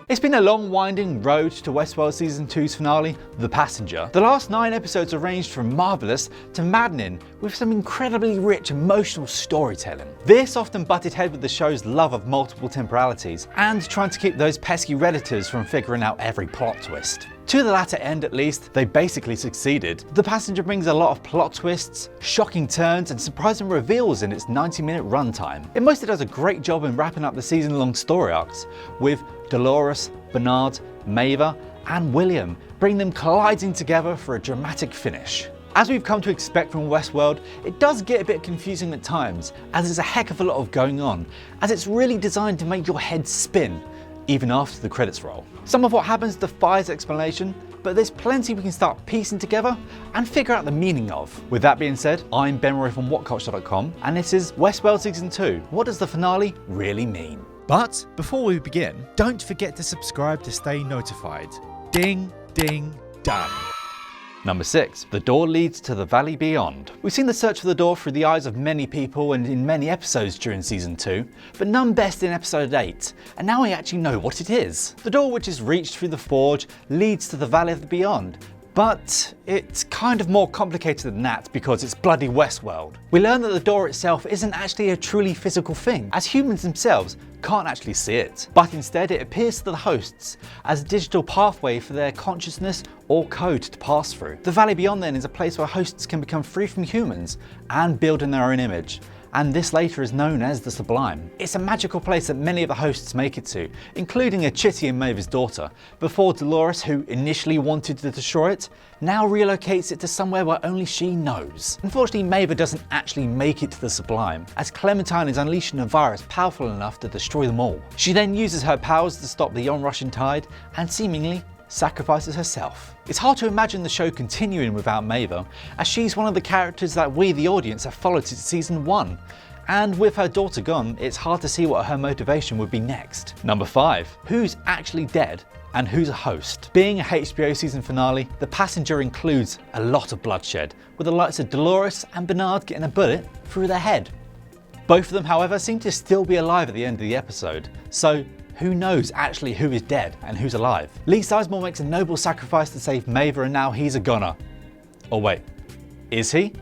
It's been a long, winding road to Westworld Season 2's finale, The Passenger. The last 9 episodes have ranged from marvellous to maddening, with some incredibly rich emotional storytelling. This often butted head with the show's love of multiple temporalities, and trying to keep those pesky Redditors from figuring out every plot twist. To the latter end at least, they basically succeeded. The Passenger brings a lot of plot twists, shocking turns and surprising reveals in its 90-minute runtime. It mostly does a great job in wrapping up the season-long story arcs, with Dolores, Bernard, Maeve and William, bringing them colliding together for a dramatic finish. As we've come to expect from Westworld, it does get a bit confusing at times, as there's a heck of a lot of going on, as it's really designed to make your head spin, even after the credits roll. Some of what happens defies explanation, but there's plenty we can start piecing together and figure out the meaning of. With that being said, I'm Ben Roy from WhatCulture.com, and this is Westworld Season 2. What does the finale really mean? But before we begin, don't forget to subscribe to stay notified. Ding, ding, done. Number 6. The door leads to the valley beyond. We've seen the search for the door through the eyes of many people and in many episodes during Season 2, but none best in Episode 8, and now we actually know what it is. The door, which is reached through the forge, leads to the valley of the beyond. But it's kind of more complicated than that because it's bloody Westworld. We learn that the door itself isn't actually a truly physical thing, as humans themselves can't actually see it. But instead it appears to the hosts as a digital pathway for their consciousness or code to pass through. The Valley Beyond then is a place where hosts can become free from humans and build in their own image. And this later is known as the Sublime. It's a magical place that many of the hosts make it to, including a Chitty and Maeve's daughter, before Dolores, who initially wanted to destroy it, now relocates it to somewhere where only she knows. Unfortunately, Maeve doesn't actually make it to the Sublime, as Clementine is unleashing a virus powerful enough to destroy them all. She then uses her powers to stop the onrushing tide, and seemingly sacrifices herself. It's hard to imagine the show continuing without Maeve, as she's one of the characters that we, the audience, have followed since Season 1. And with her daughter gone, it's hard to see what her motivation would be next. Number 5. Who's actually dead and who's a host? Being a HBO season finale, The Passenger includes a lot of bloodshed, with the likes of Dolores and Bernard getting a bullet through their head. Both of them, however, seem to still be alive at the end of the episode, so who knows actually who is dead and who's alive? Lee Sizemore makes a noble sacrifice to save Maeve, and now he's a goner. Or wait, is he?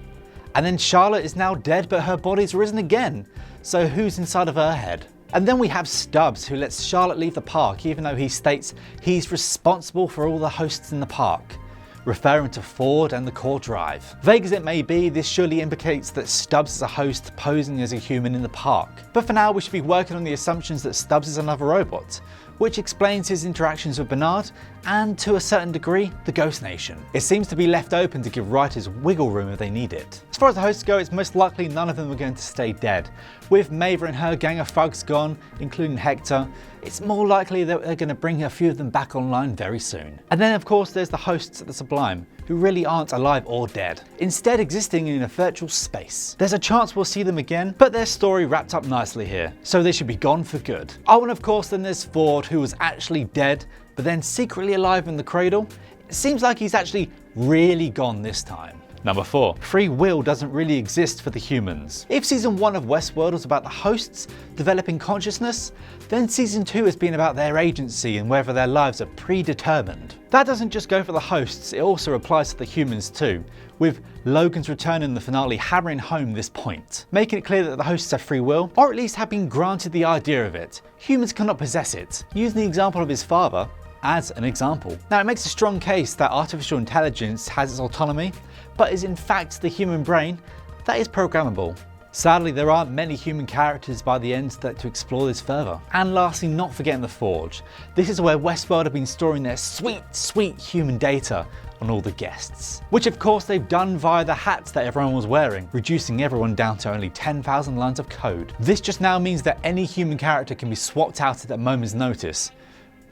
And then Charlotte is now dead, but her body's risen again. So who's inside of her head? And then we have Stubbs, who lets Charlotte leave the park, even though he states he's responsible for all the hosts in the park, referring to Ford and the core drive. Vague as it may be, this surely implicates that Stubbs is a host posing as a human in the park. But for now, we should be working on the assumptions that Stubbs is another robot, which explains his interactions with Bernard and, to a certain degree, the Ghost Nation. It seems to be left open to give writers wiggle room if they need it. As far as the hosts go, it's most likely none of them are going to stay dead. With Maeve and her gang of thugs gone, including Hector, it's more likely that they're going to bring a few of them back online very soon. And then of course there's the hosts at the Sublime, who really aren't alive or dead, instead existing in a virtual space. There's a chance we'll see them again, but their story wrapped up nicely here, so they should be gone for good. Oh, and of course then there's Ford, who was actually dead, but then secretly alive in the cradle. It seems like he's actually really gone this time. Number 4. Free will doesn't really exist for the humans. If Season 1 of Westworld was about the hosts developing consciousness, then Season 2 has been about their agency and whether their lives are predetermined. That doesn't just go for the hosts, it also applies to the humans too, with Logan's return in the finale hammering home this point, making it clear that the hosts have free will, or at least have been granted the idea of it. Humans cannot possess it, using the example of his father as an example. Now, it makes a strong case that artificial intelligence has its autonomy, but is in fact the human brain that is programmable. Sadly, there aren't many human characters by the end to explore this further. And lastly, not forgetting the Forge. This is where Westworld have been storing their sweet human data on all the guests. Which of course they've done via the hats that everyone was wearing, reducing everyone down to only 10,000 lines of code. This just now means that any human character can be swapped out at a moment's notice,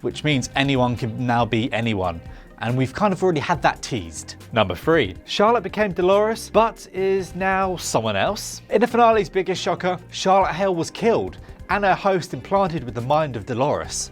which means anyone can now be anyone. And we've kind of already had that teased. Number 3. Charlotte became Dolores, but is now someone else. In the finale's biggest shocker, Charlotte Hale was killed, and her host implanted with the mind of Dolores.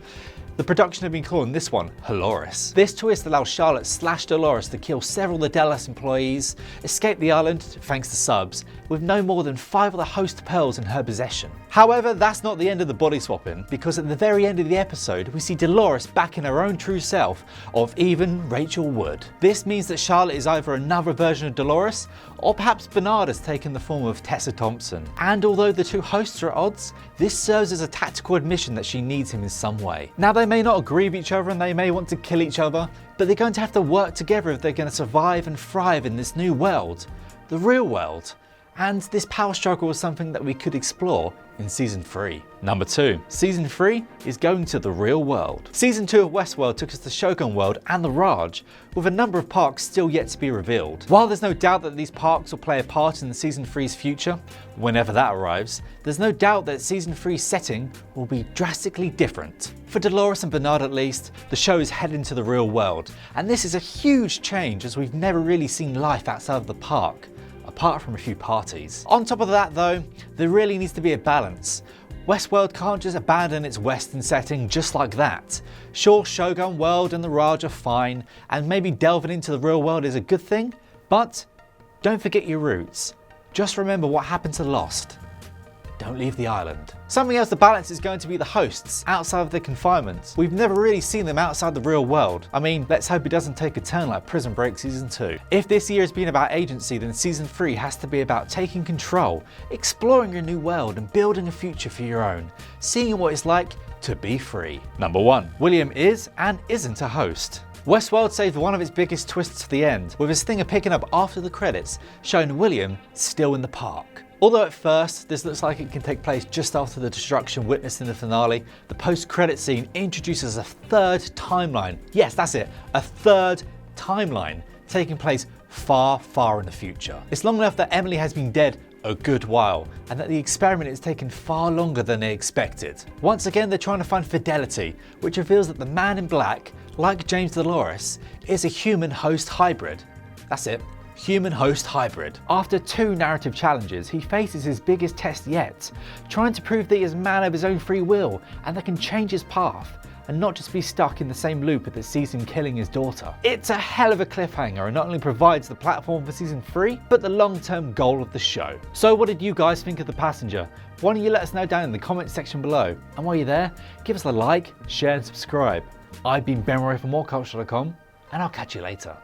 The production have been calling this one Dolores. This twist allows Charlotte / Dolores to kill several of the Dallas employees, escape the island, thanks to subs, with no more than 5 of the host pearls in her possession. However, that's not the end of the body swapping, because at the very end of the episode, we see Dolores back in her own true self of even Rachel Wood. This means that Charlotte is either another version of Dolores, or perhaps Bernard has taken the form of Tessa Thompson. And although the two hosts are at odds, this serves as a tactical admission that she needs him in some way. Now, they may not agree with each other and they may want to kill each other, but they're going to have to work together if they're going to survive and thrive in this new world, the real world. And this power struggle is something that we could explore in Season 3. Number 2. Season 3 is going to the real world. Season 2 of Westworld took us to Shogun World and the Raj, with a number of parks still yet to be revealed. While there's no doubt that these parks will play a part in Season 3's future, whenever that arrives, there's no doubt that Season 3's setting will be drastically different. For Dolores and Bernard at least, the show is heading to the real world, and this is a huge change as we've never really seen life outside of the park, apart from a few parties. On top of that though, there really needs to be a balance. Westworld can't just abandon its western setting just like that. Sure, Shogun World and the Raj are fine, and maybe delving into the real world is a good thing, but don't forget your roots. Just remember what happened to Lost. Don't leave the island. Something else to balance is going to be the hosts outside of their confinement. We've never really seen them outside the real world. I mean, let's hope it doesn't take a turn like Prison Break Season 2. If this year has been about agency, then Season 3 has to be about taking control, exploring a new world and building a future for your own, seeing what it's like to be free. Number 1. William is and isn't a host. Westworld saved one of its biggest twists to the end, with a stinger picking up after the credits, showing William still in the park. Although at first, this looks like it can take place just after the destruction witnessed in the finale, the post-credit scene introduces a third timeline. Yes, that's it, a third timeline, taking place far, far in the future. It's long enough that Emily has been dead a good while, and that the experiment has taken far longer than they expected. Once again, they're trying to find fidelity, which reveals that the man in black, like James Dolores, is a human-host hybrid. That's it. Human-host hybrid. After 2 narrative challenges, he faces his biggest test yet, trying to prove that he is a man of his own free will and that can change his path and not just be stuck in the same loop that sees him killing his daughter. It's a hell of a cliffhanger and not only provides the platform for Season 3, but the long-term goal of the show. So what did you guys think of The Passenger? Why don't you let us know down in the comment section below? And while you're there, give us a like, share and subscribe. I've been Ben Roy from moreculture.com, and I'll catch you later.